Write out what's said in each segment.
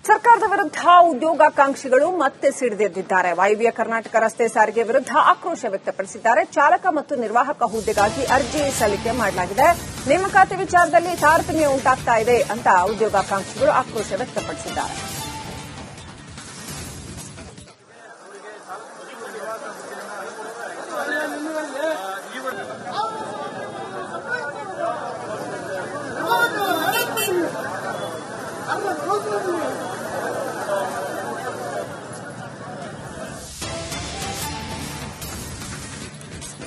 ಸರ್ಕಾರದ ವಿರುದ್ಧ ಉದ್ಯೋಗಾಕಾಂಕ್ಷಿಗಳು ಮತ್ತೆ ಸಿಡಿದೆದ್ದಿದ್ದಾರೆ. ವಾಯುವ್ಯ ಕರ್ನಾಟಕ ರಸ್ತೆ ಸಾರಿಗೆ ವಿರುದ್ಧ ಆಕ್ರೋಶ ವ್ಯಕ್ತಪಡಿಸಿದ್ದಾರೆ. ಚಾಲಕ ಮತ್ತು ನಿರ್ವಾಹಕ ಹುದ್ದೆಗಾಗಿ ಅರ್ಜಿ ಸಲ್ಲಿಕೆ ಮಾಡಲಾಗಿದೆ. ನೇಮಕಾತಿ ವಿಚಾರದಲ್ಲಿ ತಾರತಮ್ಯ ಉಂಟಾಗ್ತಾ ಇದೆ ಅಂತ ಉದ್ಯೋಗಾಕಾಂಕ್ಷಿಗಳು ಆಕ್ರೋಶ ವ್ಯಕ್ತಪಡಿಸಿದ್ದಾರೆ.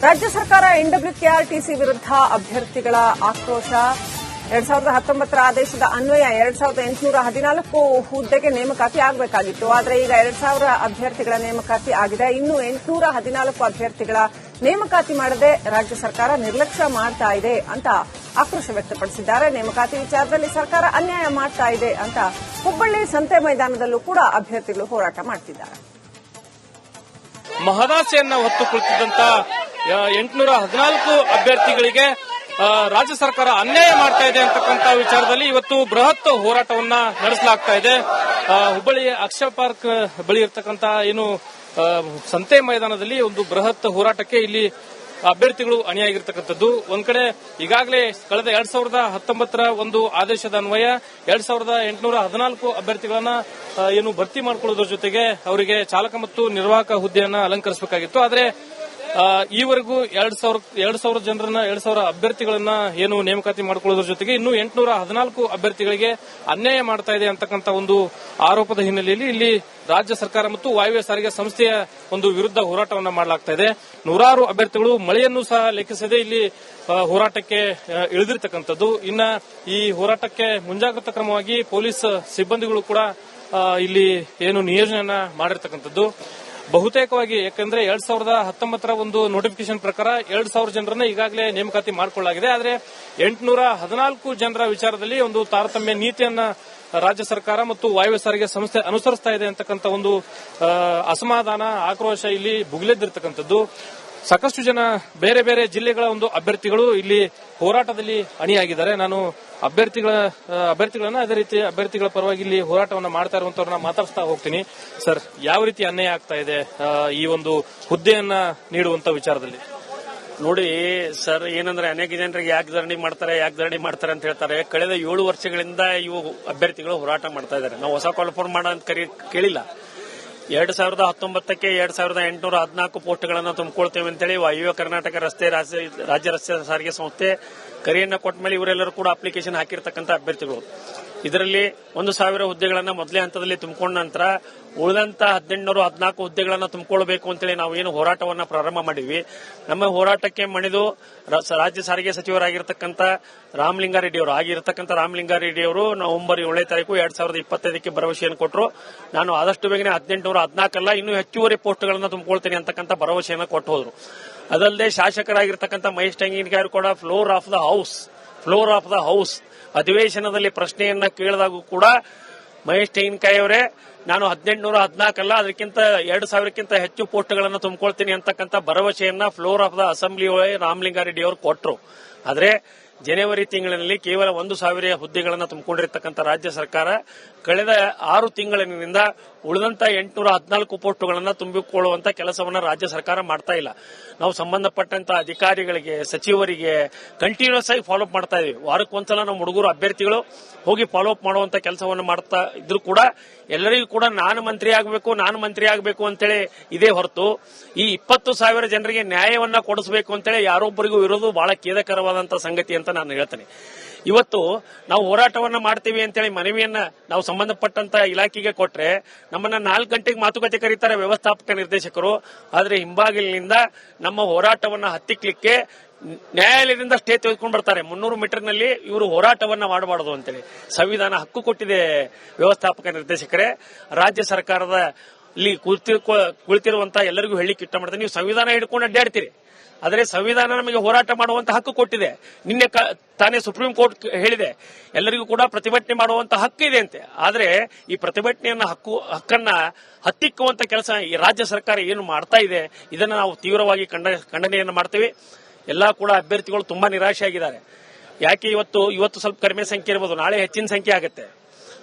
ರಾಜ್ಯ ಸರ್ಕಾರ ಎನ್ಡಬ್ಲ್ಯೂಕೆಆರ್ಟಿಸಿ ವಿರುದ್ಧ ಅಭ್ಯರ್ಥಿಗಳ ಆಕ್ರೋಶ. 2019 ಆದೇಶದ ಅನ್ವಯ 2814 ಹುದ್ದೆಗೆ ನೇಮಕಾತಿ ಆಗಬೇಕಾಗಿತ್ತು. ಆದರೆ ಈಗ 2000 ಅಭ್ಯರ್ಥಿಗಳ ನೇಮಕಾತಿ ಆಗಿದೆ. ಇನ್ನು 814 ಅಭ್ಯರ್ಥಿಗಳ ನೇಮಕಾತಿ ಮಾಡದೆ ರಾಜ್ಯ ಸರ್ಕಾರ ನಿರ್ಲಕ್ಷ್ಯ ಮಾಡ್ತಾ ಇದೆ ಅಂತ ಆಕ್ರೋಶ ವ್ಯಕ್ತಪಡಿಸಿದ್ದಾರೆ. ನೇಮಕಾತಿ ವಿಚಾರದಲ್ಲಿ ಸರ್ಕಾರ ಅನ್ಯಾಯ ಮಾಡ್ತಾ ಇದೆ ಅಂತ ಹುಬ್ಬಳ್ಳಿ ಸಂತೆ ಮೈದಾನದಲ್ಲೂ ಕೂಡ ಅಭ್ಯರ್ಥಿಗಳು ಹೋರಾಟ ಮಾಡ್ತಿದ್ದಾರೆ. ಮಹದಾಸೆಯನ್ನ ಹೊತ್ತು ಕುಳಿತಿದ್ದಂತ 814 ಅಭ್ಯರ್ಥಿಗಳಿಗೆ ರಾಜ್ಯ ಸರ್ಕಾರ ಅನ್ಯಾಯ ಮಾಡ್ತಾ ಇದೆ ಅಂತಕ್ಕಂಥ ವಿಚಾರದಲ್ಲಿ ಇವತ್ತು ಬೃಹತ್ ಹೋರಾಟವನ್ನ ನಡೆಸಲಾಗ್ತಾ ಇದೆ. ಹುಬ್ಬಳ್ಳಿ ಅಕ್ಷರ ಪಾರ್ಕ್ ಬಳಿ ಇರತಕ್ಕಂತ ಏನು ಸಂತೆ ಮೈದಾನದಲ್ಲಿ ಒಂದು ಬೃಹತ್ ಹೋರಾಟಕ್ಕೆ ಇಲ್ಲಿ ಅಭ್ಯರ್ಥಿಗಳು ಅಣಿಯಾಗಿರ್ತಕ್ಕಂಥದ್ದು. ಒಂದ್ ಕಡೆ ಈಗಾಗಲೇ ಕಳೆದ 2019 ಒಂದು ಆದೇಶದ ಅನ್ವಯ 2814 ಅಭ್ಯರ್ಥಿಗಳನ್ನ ಏನು ಭರ್ತಿ ಮಾಡಿಕೊಳ್ಳೋದ್ರ ಜೊತೆಗೆ ಅವರಿಗೆ ಚಾಲಕ ಮತ್ತು ನಿರ್ವಾಹಕ ಹುದ್ದೆಯನ್ನ ಅಲಂಕರಿಸಬೇಕಾಗಿತ್ತು. ಆದರೆ ಈವರೆಗೂ 2000 ಜನರನ್ನ 2000 ಅಭ್ಯರ್ಥಿಗಳನ್ನ ಏನು ನೇಮಕಾತಿ ಮಾಡಿಕೊಳ್ಳೋದ್ರ ಜೊತೆಗೆ ಇನ್ನು 814 ಅಭ್ಯರ್ಥಿಗಳಿಗೆ ಅನ್ಯಾಯ ಮಾಡ್ತಾ ಇದೆ ಅಂತಕ್ಕಂಥ ಒಂದು ಆರೋಪದ ಹಿನ್ನೆಲೆಯಲ್ಲಿ ಇಲ್ಲಿ ರಾಜ್ಯ ಸರ್ಕಾರ ಮತ್ತು ವಾಯುವ್ಯ ಸಾರಿಗೆ ಸಂಸ್ಥೆಯ ಒಂದು ವಿರುದ್ಧ ಹೋರಾಟವನ್ನ ಮಾಡಲಾಗ್ತಾ ಇದೆ. ನೂರಾರು ಅಭ್ಯರ್ಥಿಗಳು ಮಳೆಯನ್ನು ಸಹ ಲೆಕ್ಕಿಸದೆ ಇಲ್ಲಿ ಹೋರಾಟಕ್ಕೆ ಇಳಿದಿರ್ತಕ್ಕಂಥದ್ದು. ಇನ್ನ ಈ ಹೋರಾಟಕ್ಕೆ ಮುಂಜಾಗ್ರತಾ ಕ್ರಮವಾಗಿ ಪೊಲೀಸ್ ಸಿಬ್ಬಂದಿಗಳು ಕೂಡ ಇಲ್ಲಿ ಏನು ನಿಯೋಜನೆಯನ್ನ ಮಾಡಿರ್ತಕ್ಕಂಥದ್ದು. ಬಹುತೇಕವಾಗಿ ಯಾಕಂದ್ರೆ 2019 ಒಂದು ನೋಟಿಫಿಕೇಶನ್ ಪ್ರಕಾರ 2000 ಜನರನ್ನ ಈಗಾಗಲೇ ನೇಮಕಾತಿ ಮಾಡಿಕೊಳ್ಳಲಾಗಿದೆ. ಆದರೆ 814 ಜನರ ವಿಚಾರದಲ್ಲಿ ಒಂದು ತಾರತಮ್ಯ ನೀತಿಯನ್ನ ರಾಜ್ಯ ಸರ್ಕಾರ ಮತ್ತು ವಾಯುವ್ಯ ಸಾರಿಗೆ ಸಂಸ್ಥೆ ಅನುಸರಿಸ್ತಾ ಇದೆ ಅಂತಕ್ಕಂಥ ಒಂದು ಅಸಮಾಧಾನ, ಆಕ್ರೋಶ ಇಲ್ಲಿ ಭುಗಿಲೆದ್ದಿರ್ತಕ್ಕಂಥದ್ದು. ಸಾಕಷ್ಟು ಜನ ಬೇರೆ ಬೇರೆ ಜಿಲ್ಲೆಗಳ ಒಂದು ಅಭ್ಯರ್ಥಿಗಳು ಇಲ್ಲಿ ಹೋರಾಟದಲ್ಲಿ ಅಣಿಯಾಗಿದ್ದಾರೆ. ನಾನು ಅಭ್ಯರ್ಥಿಗಳನ್ನ ಅದೇ ರೀತಿ ಅಭ್ಯರ್ಥಿಗಳ ಪರವಾಗಿ ಇಲ್ಲಿ ಹೋರಾಟವನ್ನ ಮಾಡ್ತಾ ಇರುವಂತವ್ರನ್ನ ಮಾತಾಡಿಸ್ತಾ ಹೋಗ್ತೀನಿ. ಸರ್, ಯಾವ ರೀತಿ ಅನ್ಯಾಯ ಆಗ್ತಾ ಇದೆ ಈ ಒಂದು ಹುದ್ದೆಯನ್ನ ನೀಡುವಂತ ವಿಚಾರದಲ್ಲಿ? ನೋಡಿ ಸರ್, ಏನಂದ್ರೆ ಅನೇಕ ಜನರಿಗೆ ಯಾಕೆ ಧರಣಿ ಮಾಡ್ತಾರೆ ಅಂತ ಹೇಳ್ತಾರೆ. ಕಳೆದ 7 ವರ್ಷಗಳಿಂದ ಇವು ಅಭ್ಯರ್ಥಿಗಳು ಹೋರಾಟ ಮಾಡ್ತಾ ಇದ್ದಾರೆ. ನಾವು ಹೊಸ ಕಾಲ್ಫಾರ್ಮ್ ಮಾಡೋ ಅಂತ ಕೇಳಿಲ್ಲ. 2019ಕ್ಕೆ 2814 ಪೋಸ್ಟ್ಗಳನ್ನು ತುಂಬಿಕೊಳ್ತೇವೆ ಅಂತೇಳಿ ವಾಯುವ್ಯ ಕರ್ನಾಟಕ ರಾಜ್ಯ ರಸ್ತೆ ಸಾರಿಗೆ ಸಂಸ್ಥೆ ಕರೆಯನ್ನ ಕೊಟ್ಟ ಮೇಲೆ ಇವರೆಲ್ಲರೂ ಕೂಡ ಅಪ್ಲಿಕೇಶನ್ ಹಾಕಿರ್ತಕ್ಕಂಥ ಅಭ್ಯರ್ಥಿಗಳು. ಇದರಲ್ಲಿ 1000 ಹುದ್ದೆಗಳನ್ನು ಮೊದಲೇ ಹಂತದಲ್ಲಿ ತುಂಬಿಕೊಂಡ ನಂತರ ಉಳಿದಂತ 1814 ಹುದ್ದೆಗಳನ್ನು ತುಂಬಿಕೊಳ್ಳಬೇಕು ಅಂತೇಳಿ ನಾವು ಏನು ಹೋರಾಟವನ್ನ ಪ್ರಾರಂಭ ಮಾಡಿದ್ವಿ. ನಮ್ಮ ಹೋರಾಟಕ್ಕೆ ಮಣಿದು ರಾಜ್ಯ ಸಾರಿಗೆ ಸಚಿವರಾಗಿರ್ತಕ್ಕಂಥ ರಾಮಲಿಂಗಾರೆಡ್ಡಿ ಅವರು ನವೆಂಬರ್ 7ನೇ ತಾರೀಕು 2025ಕ್ಕೆ ಭರವಸೆಯನ್ನು ಕೊಟ್ಟರು. ನಾನು ಆದಷ್ಟು ಬೇಗನೆ 1814 ಅಲ್ಲ, ಇನ್ನೂ ಹೆಚ್ಚುವರಿ ಪೋಸ್ಟ್ಗಳನ್ನು ತುಂಬಿಕೊಳ್ತೇನೆ ಅಂತಕ್ಕಂಥ ಭರವಸೆಯನ್ನು ಕೊಟ್ಟು ಹೋದ್ರು. ಅದಲ್ಲದೆ ಶಾಸಕರಾಗಿರ್ತಕ್ಕಂಥ ಮಹೇಶ್ ಟೆಂಗಿನಕಾಯಿ ಕೂಡ ಫ್ಲೋರ್ ಆಫ್ ದ ಹೌಸ್ ಅಧಿವೇಶನದಲ್ಲಿ ಪ್ರಶ್ನೆಯನ್ನ ಕೇಳಿದಾಗೂ ಕೂಡ ಮಹೇಶ್ ಟೆಂಗಿನಕಾಯಿ ಅವರೇ, ನಾನು 1814 ಅಲ್ಲ, ಅದಕ್ಕಿಂತ 2000ಕ್ಕಿಂತ ಹೆಚ್ಚು ಪೋಸ್ಟ್ಗಳನ್ನು ತುಂಬಿಕೊಳ್ತೀನಿ ಅಂತಕ್ಕಂಥ ಭರವಸೆಯನ್ನ floor of the assembly Ramalinga Reddy ಅವರು ಕೊಟ್ಟರು. ಆದರೆ ಜನವರಿ ತಿಂಗಳಿನಲ್ಲಿ ಕೇವಲ 1000 ಹುದ್ದೆಗಳನ್ನು ತುಂಬಿಕೊಂಡಿರತಕ್ಕಂಥ ರಾಜ್ಯ ಸರ್ಕಾರ ಕಳೆದ 6 ತಿಂಗಳಿನಿಂದ ಉಳಿದಂತ 814 ಪೋಸ್ಟ್ಗಳನ್ನು ತುಂಬಿಕೊಳ್ಳುವಂತ ಕೆಲಸವನ್ನ ರಾಜ್ಯ ಸರ್ಕಾರ ಮಾಡ್ತಾ ಇಲ್ಲ. ನಾವು ಸಂಬಂಧಪಟ್ಟಂತ ಅಧಿಕಾರಿಗಳಿಗೆ, ಸಚಿವರಿಗೆ ಕಂಟಿನ್ಯೂಸ್ ಆಗಿ ಫಾಲೋ ಅಪ್ ಮಾಡ್ತಾ ಇದೀವಿ. ವಾರಕ್ಕೊಂದ್ಸಲ ನಮ್ಮ ಹುಡುಗರು ಅಭ್ಯರ್ಥಿಗಳು ಹೋಗಿ ಫಾಲೋ ಅಪ್ ಮಾಡುವಂತ ಕೆಲಸವನ್ನು ಮಾಡ್ತಾ ಇದ್ರು ಕೂಡ ಎಲ್ಲರಿಗೂ ಕೂಡ ನಾನು ಮಂತ್ರಿ ಆಗಬೇಕು ಅಂತೇಳಿ ಇದೇ ಹೊರತು ಈ 20,000 ಜನರಿಗೆ ನ್ಯಾಯವನ್ನ ಕೊಡಿಸಬೇಕು ಅಂತೇಳಿ ಯಾರೊಬ್ಬರಿಗೂ ಇರೋದು ಬಹಳ ಖೇದಕರವಾದಂತಹ ಸಂಗತಿ ಅಂತ ನಾನು ಹೇಳ್ತೇನೆ. ಇವತ್ತು ನಾವು ಹೋರಾಟವನ್ನ ಮಾಡ್ತೀವಿ ಅಂತೇಳಿ ಮನವಿಯನ್ನ ನಾವು ಸಂಬಂಧಪಟ್ಟಂತ ಇಲಾಖೆಗೆ ಕೊಟ್ರೆ ನಮ್ಮನ್ನ 4 ಗಂಟೆಗೆ ಮಾತುಕತೆ ಕರೀತಾರೆ ವ್ಯವಸ್ಥಾಪಕ ನಿರ್ದೇಶಕರು. ಆದ್ರೆ ಹಿಂಬಾಗಿಲಿನಿಂದ ನಮ್ಮ ಹೋರಾಟವನ್ನ ಹತ್ತಿಕ್ಲಿಕ್ಕೆ ನ್ಯಾಯಾಲಯದಿಂದ ಸ್ಟೇ ತೆಗೆದುಕೊಂಡು ಬರ್ತಾರೆ. 300 ಮೀಟರ್ನಲ್ಲಿ ಇವರು ಹೋರಾಟವನ್ನ ಮಾಡಬಾರದು ಅಂತೇಳಿ ಸಂವಿಧಾನ ಹಕ್ಕು ಕೊಟ್ಟಿದೆ. ವ್ಯವಸ್ಥಾಪಕ ನಿರ್ದೇಶಕರೇ, ರಾಜ್ಯ ಸರ್ಕಾರದ ಇಲ್ಲಿ ಕುಳಿತಿರುವಂತಹ ಎಲ್ಲರಿಗೂ ಹೇಳಿಕ್ಕೆ ಇಷ್ಟ ಮಾಡ್ತಾರೆ, ನೀವು ಸಂವಿಧಾನ ಹಿಡ್ಕೊಂಡು ಅಡ್ಡಾಡ್ತೀರಿ, ಆದರೆ ಸಂವಿಧಾನ ನಮಗೆ ಹೋರಾಟ ಮಾಡುವಂತ ಹಕ್ಕು ಕೊಟ್ಟಿದೆ. ನಿನ್ನೆ ತಾನೇ ಸುಪ್ರೀಂ ಕೋರ್ಟ್ ಹೇಳಿದೆ ಎಲ್ಲರಿಗೂ ಕೂಡ ಪ್ರತಿಭಟನೆ ಮಾಡುವಂತ ಹಕ್ಕು ಇದೆ ಅಂತೆ. ಆದ್ರೆ ಈ ಪ್ರತಿಭಟನೆಯನ್ನ ಹಕ್ಕನ್ನ ಹತ್ತಿಕ್ಕುವಂತ ಕೆಲಸ ಈ ರಾಜ್ಯ ಸರ್ಕಾರ ಏನು ಮಾಡ್ತಾ ಇದೆ, ಇದನ್ನ ನಾವು ತೀವ್ರವಾಗಿ ಖಂಡನೆಯನ್ನು ಮಾಡ್ತೀವಿ. ಎಲ್ಲಾ ಕೂಡ ಅಭ್ಯರ್ಥಿಗಳು ತುಂಬಾ ನಿರಾಶೆಯಾಗಿದ್ದಾರೆ. ಯಾಕೆ ಇವತ್ತು ಸ್ವಲ್ಪ ಕಡಿಮೆ ಸಂಖ್ಯೆ ಇರಬಹುದು, ನಾಳೆ ಹೆಚ್ಚಿನ ಸಂಖ್ಯೆ ಆಗುತ್ತೆ.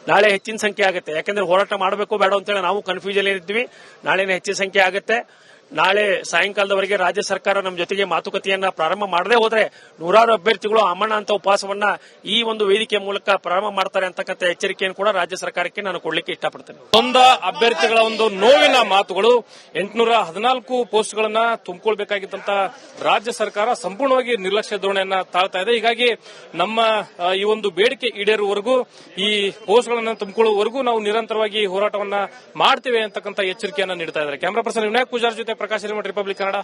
ನಾಳೆ ಹೆಚ್ಚಿನ ಸಂಖ್ಯೆ ಆಗುತ್ತೆ. ಯಾಕಂದ್ರೆ ಹೋರಾಟ ಮಾಡಬೇಕು ಬೇಡ ಅಂತೇಳಿ ನಾವು ಕನ್ಫ್ಯೂಷನ್ ಇದ್ವಿ. ನಾಳೆನೇ ಹೆಚ್ಚಿನ ಸಂಖ್ಯೆ ಆಗುತ್ತೆ. ನಾಳೆ ಸಾಯಂಕಾಲದವರೆಗೆ ರಾಜ್ಯ ಸರ್ಕಾರ ನಮ್ಮ ಜೊತೆಗೆ ಮಾತುಕತೆಯನ್ನ ಪ್ರಾರಂಭ ಮಾಡದೆ ಹೋದ್ರೆ ನೂರಾರು ಅಭ್ಯರ್ಥಿಗಳು ಅಮ್ಮಣ್ಣ ಅಂತ ಉಪವಾಸವನ್ನ ಈ ಒಂದು ವೇದಿಕೆ ಮೂಲಕ ಪ್ರಾರಂಭ ಮಾಡ್ತಾರೆ ಅಂತಕ್ಕಂಥ ಎಚ್ಚರಿಕೆಯನ್ನು ಕೂಡ ರಾಜ್ಯ ಸರ್ಕಾರಕ್ಕೆ ನಾನು ಕೊಡ್ಲಿಕ್ಕೆ ಇಷ್ಟಪಡ್ತೇನೆ. ಅಭ್ಯರ್ಥಿಗಳ ಒಂದು ನೋವಿನ ಮಾತುಗಳು. 814 ಪೋಸ್ಟ್ಗಳನ್ನ ತುಂಬಿಕೊಳ್ಬೇಕಾಗಿದ್ದಂತ ರಾಜ್ಯ ಸರ್ಕಾರ ಸಂಪೂರ್ಣವಾಗಿ ನಿರ್ಲಕ್ಷ್ಯ ಧೋರಣೆಯನ್ನ ತಾಳ್ತಾ ಇದೆ. ಹೀಗಾಗಿ ನಮ್ಮ ಈ ಒಂದು ಬೇಡಿಕೆ ಈಡೇರುವವರೆಗೂ, ಈ ಪೋಸ್ಟ್ಗಳನ್ನ ತುಂಬಿಕೊಳ್ಳುವವರೆಗೂ ನಾವು ನಿರಂತರವಾಗಿ ಹೋರಾಟವನ್ನ ಮಾಡ್ತೇವೆ ಅಂತಕ್ಕಂಥ ಎಚ್ಚರಿಕೆಯನ್ನ ನೀಡ್ತಾ ಇದ್ದಾರೆ. ಕ್ಯಾಮರಾ ಪರ್ಸನ್ ವಿನಾಯಕ್ ಪೂಜಾರ್ ಜೊತೆ ಪ್ರಕಾಶ್ ರಿಪಬ್ಲಿಕ್ ಕನ್ನಡ.